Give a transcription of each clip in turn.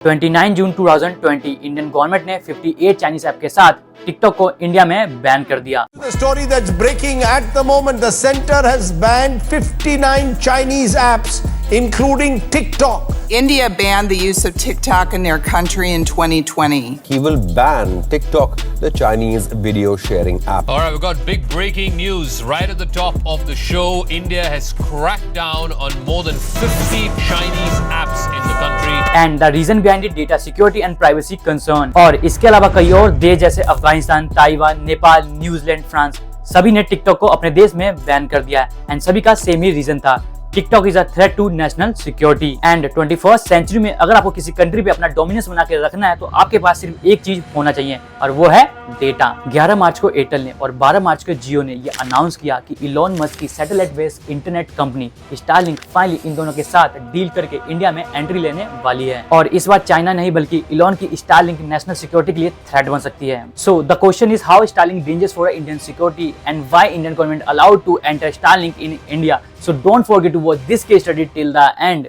29 जून 2020 Indian government ने 58 Chinese app के साथ टिकटॉक को इंडिया में बैन कर दिया। The story that's breaking at the moment, the center has banned 59 Chinese apps, including TikTok. India banned the use of TikTok in their country in 2020. He will ban TikTok, the Chinese video sharing app. All right, we've got big breaking news right at the top of the show. India has cracked down on more than 50 Chinese apps in the country. And the reason behind it, data security and privacy concern. और इसके अलावा कई और देश जैसे Afghanistan, Taiwan, Nepal, New Zealand, France सभी ने TikTok को अपने देश में बैन कर दिया है। एंड सभी का सेम ही रीजन था, TikTok is a threat to national security and 21st century में अगर आपको किसी कंट्री पे अपना डोमिनेंस बना के रखना है तो आपके पास सिर्फ एक चीज होना चाहिए और वो है डेटा। 11 मार्च को एयरटेल ने और 12 मार्च को जियो ने ये अनाउंस किया कि इलॉन मस्क की satellite based internet company Starlink finally in दोनों के साथ डील करके इंडिया में एंट्री लेने वाली है। और इस बार चाइना नहीं बल्कि इलॉन की स्टारलिंक नेशनल सिक्योरिटी के लिए थ्रेट बन सकती है। So the question is how Starlink dangerous for Indian security and why Indian government allowed to enter Starlink in India. So don't forget to watch this case study till the end.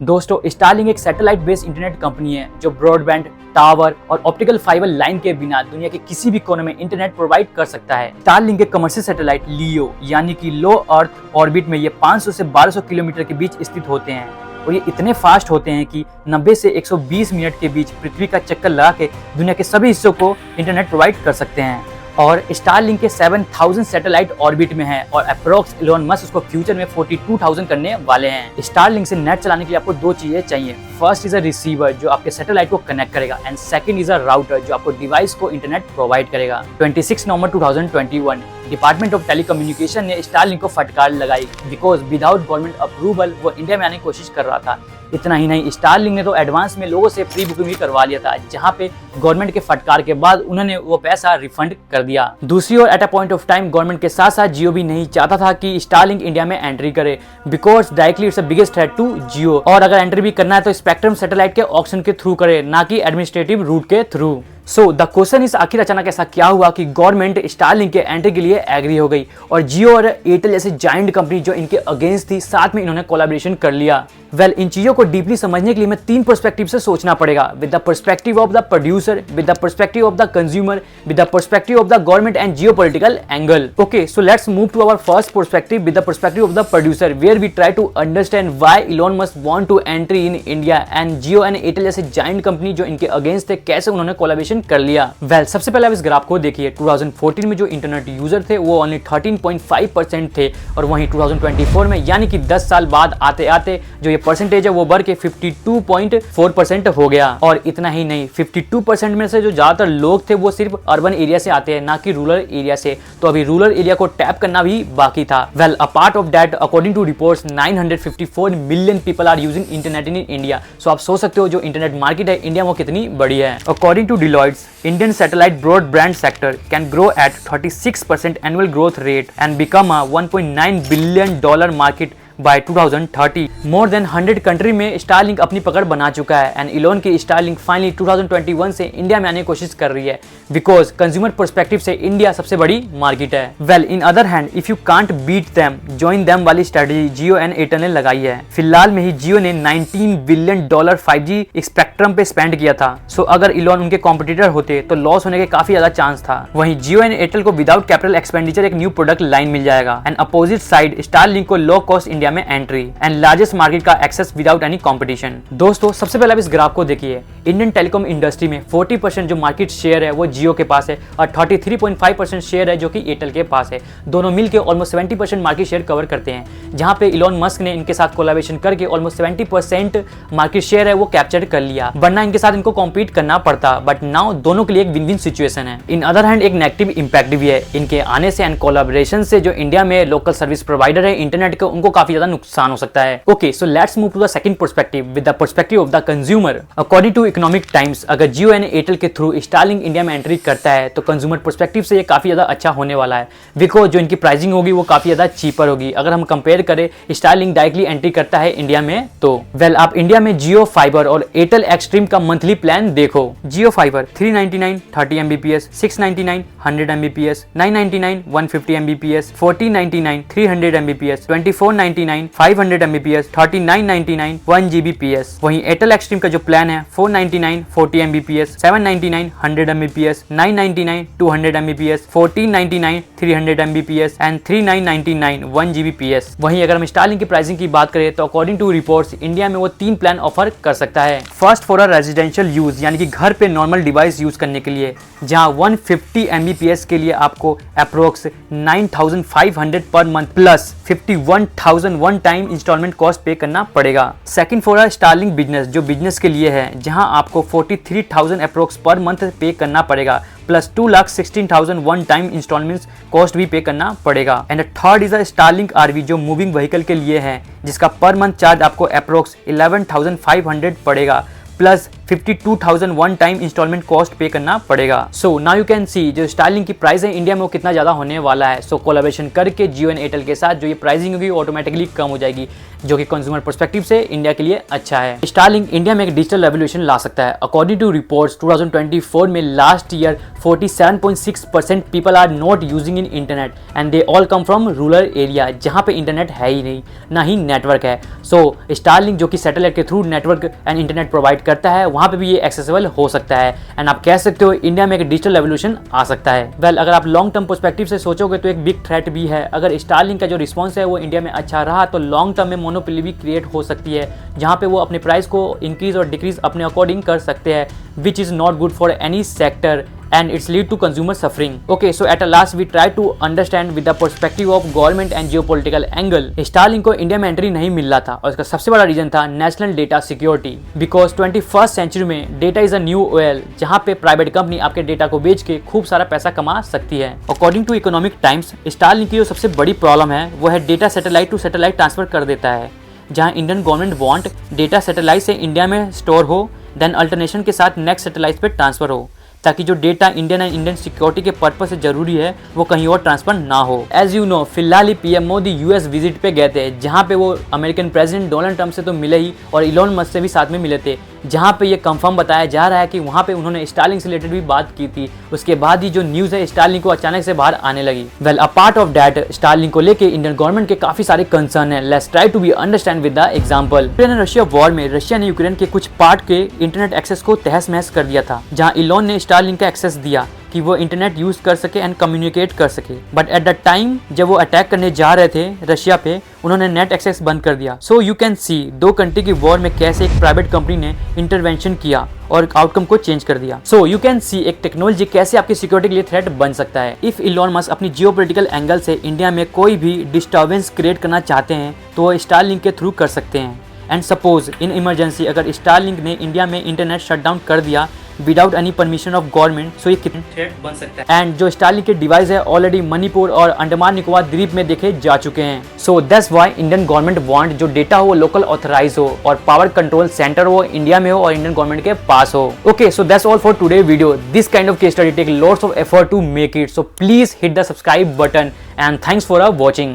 दोस्तों, Starlink एक satellite based internet company है जो broadband, tower और optical fibre line के बिना दुनिया के किसी भी कोने में इंटरनेट प्रोवाइड कर सकता है। स्टारलिंक के कमर्शियल सैटेलाइट लियो यानी कि लो अर्थ ऑर्बिट में ये 500 से 1200 किलोमीटर के बीच स्थित होते हैं और ये इतने फास्ट होते हैं कि 90 से 120 मिनट के बीच पृथ्वी का चक्कर लगा के दुनिया के सभी हिस्सों को इंटरनेट प्रोवाइड कर सकते हैं। और स्टारलिंक के 7000 सैटेलाइट ऑर्बिट में है और अप्रोक्स इलॉन मस्क उसको फ्यूचर में 42,000 करने वाले हैं। स्टारलिंक से नेट चलाने के लिए आपको दो चीजें चाहिए। फर्स्ट इज अ रिसीवर जो आपके सैटेलाइट को कनेक्ट करेगा and second is a router जो आपको डिवाइस को इंटरनेट प्रोवाइड करेगा। 26 नवंबर 2021 डिपार्टमेंट ऑफ टेलीकम्युनिकेशन ने स्टारलिंक को फटकार लगाई बिकॉज विदाउट गवर्नमेंट अप्रूवल वो इंडिया में आने की कोशिश कर रहा था। इतना ही नहीं, स्टारलिंक ने तो एडवांस में लोगों से प्री बुकिंग भी करवा लिया था जहां पे गवर्नमेंट के फटकार के बाद उन्होंने वो पैसा रिफंड कर दिया। दूसरी ओर at a point of time government के साथ साथ जियो भी नहीं चाहता था कि स्टारलिंक इंडिया में एंट्री करे because directly it's the biggest threat to Jio और अगर एंट्री भी करना है तो स्पेक्ट्रम सैटेलाइट के ऑक्शन के थ्रू करे ना कि एडमिनिस्ट्रेटिव रूट के through. So the question is आखिर अचानक ऐसा क्या हुआ कि गवर्नमेंट स्टारलिंक के एंट्री के लिए एग्री हो गई और जियो और एयरटेल जैसे जायंट कंपनी जो इनके अगेंस्ट थी साथ में इन्होंने कोलैबोरेशन कर लिया। वेल, इन चीजों को डीपली समझने के लिए मैं 3 पर्सपेक्टिव से सोचना पड़ेगा, with the perspective of the producer, with the perspective of the consumer, with the perspective of the government and geopolitical angle. Okay, so let's move to our first perspective with the perspective of the producer where we try to understand why Elon Musk want to entry in India and Jio and Airtel जैसे giant company जो इनके against थे कैसे उन्होंने collaboration कर लिया। Well, सबसे पहले आप इस ग्राफ को देखिए। 2014 में जो इंटरनेट यूजर थे वो ओनली 13.5% थे और वहीं 2024 में यानी कि 10 साल बाद आते आते जो ये परसेंटेज है वो बढ़ के 52.4% हो गया। और इतना ही नहीं, 52% में से जो ज्यादातर लोग थे वो सिर्फ अर्बन एरिया से आते हैं ना कि रूरल एरिया से, तो अभी रूरल एरिया को टैप करना भी बाकी था। Well, a part of that according to reports 954 million people are using internet in India. So आप सोच सकते हो जो इंटरनेट मार्केट है इंडिया वो कितनी बड़ी है। According to Deloitte's, Indian satellite broadband sector can grow at 36% annual growth rate and become a $1.9 billion market by 2030। More than 100 country में स्टारलिंक अपनी पकड़ बना चुका है एंड इलॉन की स्टारलिंक फाइनली 2021 से इंडिया में आने की कोशिश कर रही है बिकॉज कंज्यूमर पर्सपेक्टिव से इंडिया सबसे बड़ी मार्केट है। Well, in other hand if you can't beat them join them वाली स्ट्रेटजी जियो एंड एयरटेल ने लगाई है। फिलहाल में ही जियो ने $19 बिलियन 5G स्पेक्ट्रम पे स्पेंड किया था। सो अगर इलॉन उनके कॉम्पिटिटर होते तो लॉस होने के काफी ज्यादा चांस था। वहीं जियो एंड एयरटेल को विदाउट कैपिटल एक्सपेंडिचर एक न्यू प्रोडक्ट लाइन मिल जाएगा एंड अपोजिट साइड स्टारलिंक को लो कॉस्ट इंडिया में एंट्री एंड लार्जेस्ट मार्केट का एक्सेस विदाउट एनी कंपटीशन। दोस्तों, सबसे पहले आप इस ग्राफ को देखिए। इंडियन टेलीकॉम इंडस्ट्री में 40% जो मार्केट शेयर है वो जियो के पास है और 33.5% शेयर है जो कि एयरटेल के पास है। दोनों मिलकर ऑलमोस्ट 70% मार्केट शेयर कवर करते हैं, जहां पे इलॉन मस्क ने इनके साथ कोलैबोरेशन करके ऑलमोस्ट 70% मार्केट शेयर है वो कैप्चर कर लिया। वरना इनके साथ इनको कॉम्पीट करना पड़ता, बट नाउ दोनों के लिए एक विन विन सिचुएशन है। इन अदर हैंड एक नेगेटिव इंपैक्ट भी है इनके आने से एंड कोलैबोरेशन से जो इंडिया में लोकल सर्विस प्रोवाइडर है इंटरनेट के उनको काफी ज्यादा नुकसान हो सकता है। Okay, so let's move to the second perspective with the perspective of the consumer. According to Economic Times, अगर जियो एंड एयरटेल के थ्रू स्टारलिंक इंडिया में एंट्री करता है तो कंज्यूमर पर्सपेक्टिव से ये काफी ज्यादा अच्छा होने वाला है बिकॉज जो इनकी प्राइसिंग होगी वो काफी ज्यादा चीपर होगी अगर हम कंपेयर करें स्टारलिंक डायरेक्टली एंट्री करता है इंडिया में तो। वेल, आप इंडिया में जियो फाइबर और एयरटेल एक्सट्रीम का मंथली प्लान देखो। जियो fibre 399 30 Mbps, 699 100 Mbps, 999 150 Mbps, 1499 300 Mbps, 2499 499 500 Mbps, 3999 1 Gbps। वहीं एयरटेल एक्सट्रीम का जो प्लान है 499 40 Mbps, 799 100 Mbps, 999 200 Mbps, 1499 300 Mbps and 3999 1 Gbps। वहीं अगर हम स्टारलिंक की प्राइसिंग की बात करें तो अकॉर्डिंग टू रिपोर्ट्स इंडिया में वो 3 प्लान ऑफर कर सकता है। First for a residential use यानी कि घर पे नॉर्मल डिवाइस यूज करने के लिए, जहां 150 Mbps के लिए आपको approx 9500 per month plus 51,000 one time installment cost pay करना पड़ेगा। Second for a Starlink business, जो बिजनेस के लिए है, जहां आपको 43,000 अप्रोक्स पर मंथ पे करना पड़ेगा plus 2,16,000 one time installments cost भी पे करना पड़ेगा। And third is a Starlink RV, जो मूविंग व्हीकल के लिए है, जिसका पर मंथ चार्ज आपको अप्रोक्स 11,500 पड़ेगा plus 52,000 one time installment cost pay करना पड़ेगा। So now you can see जो स्टारलिंक की प्राइस है इंडिया में वो कितना ज़्यादा होने वाला है। सो कोलैबोरेशन करके जियो एंड एयरटेल के साथ जो ये प्राइसिंग होगी ऑटोमेटिकली कम हो जाएगी, जो कि कंज्यूमर पर्सपेक्टिव से इंडिया के लिए अच्छा है। स्टारलिंक इंडिया में एक डिजिटल रेवोल्यूशन ला सकता है। अकॉर्डिंग टू रिपोर्ट्स 2024 में last year 47.6% people are not using in internet and they all come from rural area, जहाँ पे इंटरनेट है ही नहीं, ना ही नेटवर्क है। सो स्टारलिंक जो कि सैटेलाइट के through network and internet provide करता है, वहाँ पे भी ये एक्सेसिबल हो सकता है एंड आप कह सकते हो इंडिया में एक डिजिटल रेवोल्यूशन आ सकता है। वेल अगर आप लॉन्ग टर्म पर्सपेक्टिव से सोचोगे तो एक बिग थ्रेट भी है। अगर स्टारलिंक का जो रिस्पॉन्स है वो इंडिया में अच्छा रहा तो लॉन्ग टर्म में मोनोपोली भी क्रिएट हो सकती है, जहाँ पे वो अपने प्राइस को इंक्रीज और डिक्रीज अपने अकॉर्डिंग कर सकते हैं, which is not good for any sector and it's lead to consumer suffering. Okay, so at last we try to understand with the perspective of government and geopolitical angle. Starlink को India में entry नहीं मिल रहा था और इसका सबसे बड़ा reason था national data security, because 21st century में data is a new oil, जहाँ पे प्राइवेट कंपनी आपके डेटा को बेच के खूब सारा पैसा कमा सकती है। According to Economic Times Starlink की जो सबसे बड़ी प्रॉब्लम है वो है data satellite to satellite transfer कर देता है, जहाँ Indian government want data satellite से इंडिया में स्टोर हो, देन अल्टरनेशन के साथ नेक्स्ट सैटेलाइट पे ट्रांसफर हो, ताकि जो data Indian and Indian security के पर्पस से जरूरी है वो कहीं और ट्रांसफर ना हो। एज यू नो फिलहाल ही पीएम मोदी यूएस विजिट पे गए थे, जहाँ पे वो अमेरिकन प्रेसिडेंट डोनाल्ड ट्रंप से तो मिले ही और इलॉन मस्क से भी साथ में मिले थे, जहाँ पे ये कंफर्म बताया जा रहा है कि वहाँ पे उन्होंने स्टारलिंक से रिलेटेड भी बात की थी। उसके बाद ही जो न्यूज़ है स्टारलिंक को अचानक से बाहर आने लगी। Well a part of that Starlink को लेके इंडियन गवर्नमेंट के काफी सारे कंसर्न है। Let's try to be understand with the example. Ukraine and Russia war में रशिया ने यूक्रेन के कुछ पार्ट के इंटरनेट एक्सेस को तहस महस कर दिया था, जहाँ इलॉन ने स्टारलिंक का एक्सेस दिया कि वो इंटरनेट यूज कर सके एंड कम्युनिकेट कर सके। बट एट द टाइम जब वो अटैक करने जा रहे थे रशिया पे, उन्होंने नेट एक्सेस बंद कर दिया। सो यू कैन सी दो कंट्री की वॉर में कैसे एक प्राइवेट कंपनी ने इंटरवेंशन किया और आउटकम को चेंज कर दिया। सो यू कैन सी एक टेक्नोलॉजी कैसे आपकी सिक्योरिटी के लिए थ्रेट बन सकता है। इफ इलॉन मस्क अपनी जियोपॉलिटिकल एंगल से इंडिया में कोई भी डिस्टर्बेंस क्रिएट करना चाहते हैं तो वो स्टारलिंक के थ्रू कर सकते हैं। एंड सपोज इन इमरजेंसी अगर स्टारलिंक ने इंडिया में इंटरनेट शटडाउन कर दिया without any permission of government, so ये कितने थ्रेट बन सकता है। एंड जो स्टारलिंक के डिवाइस है ऑलरेडी मणिपुर और अंडमान निकोबार द्वीप में देखे जा चुके हैं। So that's why Indian government want जो डेटा हो वो लोकल ऑथराइज हो और पावर कंट्रोल सेंटर वो इंडिया में हो और इंडियन गवर्नमेंट के पास हो। Okay, so that's all for today video. This kind of case study take lots of effort to make it, so please hit the subscribe button and thanks for watching.